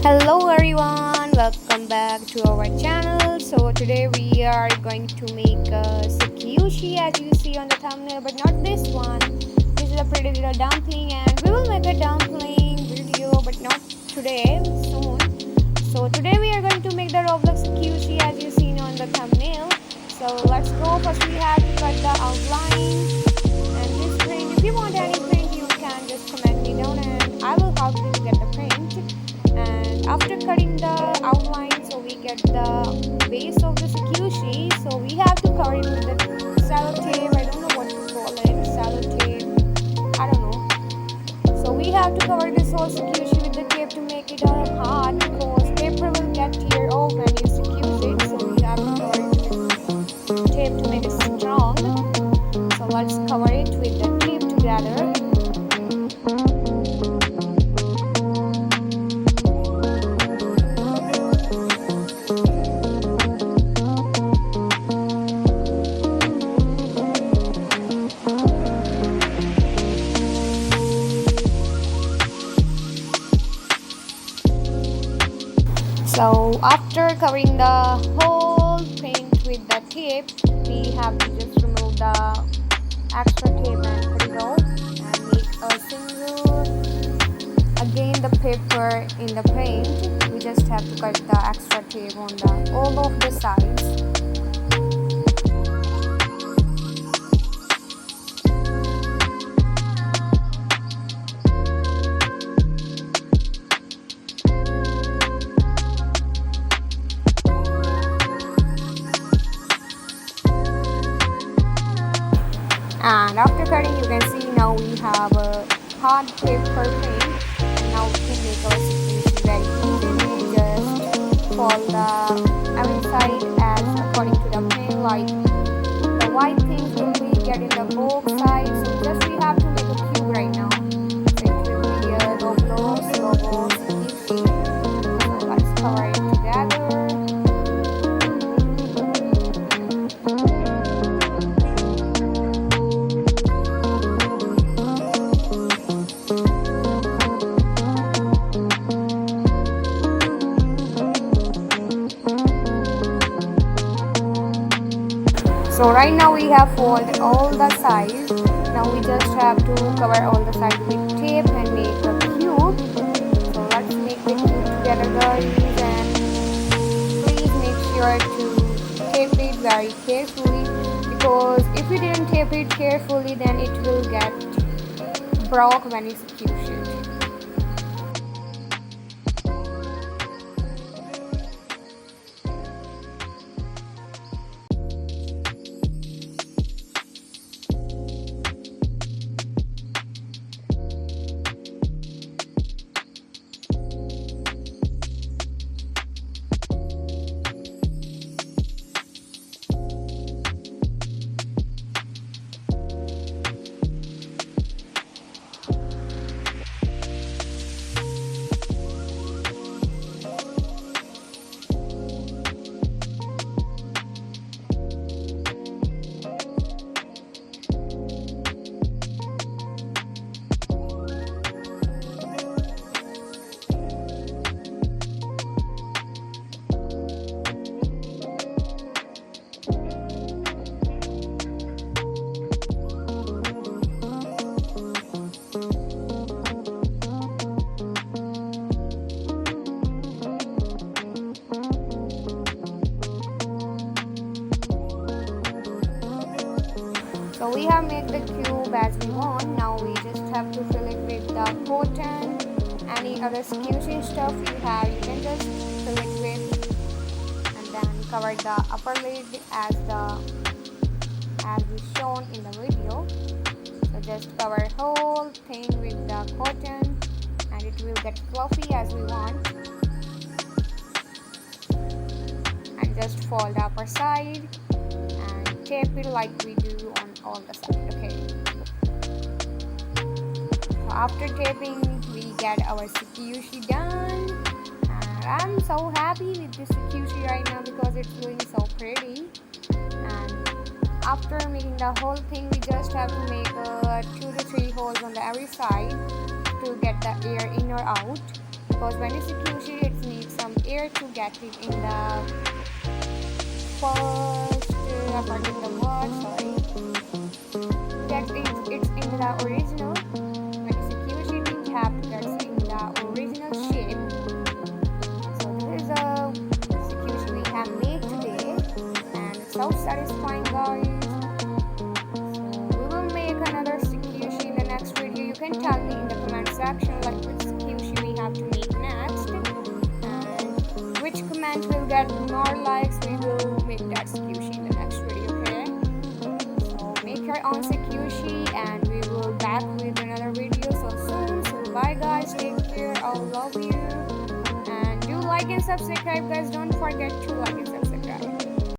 Hello everyone, welcome back to our channel. So today we are going to make a sukiushi as you see on the thumbnail, but not this one. This is a pretty little dumpling and we will make a dumpling video, but not today, soon. So today we are going to make the Roblox sukiushi as you seen on the thumbnail. So let's go. First we have to cut the outline and this print. If you want any print you can just comment me down and I will help you to get the print. And after cutting the outline, so we get the base of the sukiushi, so we have to cover it with the sellotape. I don't know what to call it, sellotape, I don't know. So we have to cover this whole sukiushi with the tape to make it hard, because paper will get tear off when you sukiuse it. So we have to cover it with tape to make it strong. So let's cover it with the tape together. So after covering the whole print with the tape, we have to just remove the extra tape and put it off and make a single, again the paper in the print. We just have to cut the extra tape on the all of the sides. And after cutting, you can see now we have a hard paper print. And now we can make our sukiushi very easily. We just fold the every side as according to the print, like the white things will be get in the both sides. So just we have to make a cube right now. So it will be a Roblox logo sukiushi. So let's cover it together. So right now we have folded all the sides. Now we just have to cover all the sides with tape and make a cube. So let's make the cube together guys, and please make sure to tape it very carefully, because if you didn't tape it carefully then it will get broke when you execute it. So we have made the cube as we want. Now we just have to fill it with the cotton. Any other sukiushi stuff you have, you can just fill it with, and then cover the upper lid as is shown in the video. So just cover whole thing with the cotton, and it will get fluffy as we want. And just fold the upper side and tape it like we do on all the sides. Okay. So after taping, we get our sukiushi done, and I'm so happy with this sukiushi right now because it's looking so pretty. And after making the whole thing, we just have to make 2 to 3 holes on the every side to get the air in or out. because when you sushi it needs some air to get it in the first I forget the word, sorry, that it's in the original. When you sushi it have to get in the original shape. So this is a sushi we have made today, and it's so satisfying, guys. So we will make another sushi in the next video. You can tell me in the comment section like which sushi we have to make next, and which comment will get more likes. We will make that sushi in the next video. Okay. So make your own sushi, and we will back with another video so soon. So bye, guys. Take care. I love you. And do like and subscribe, guys. Don't forget to like and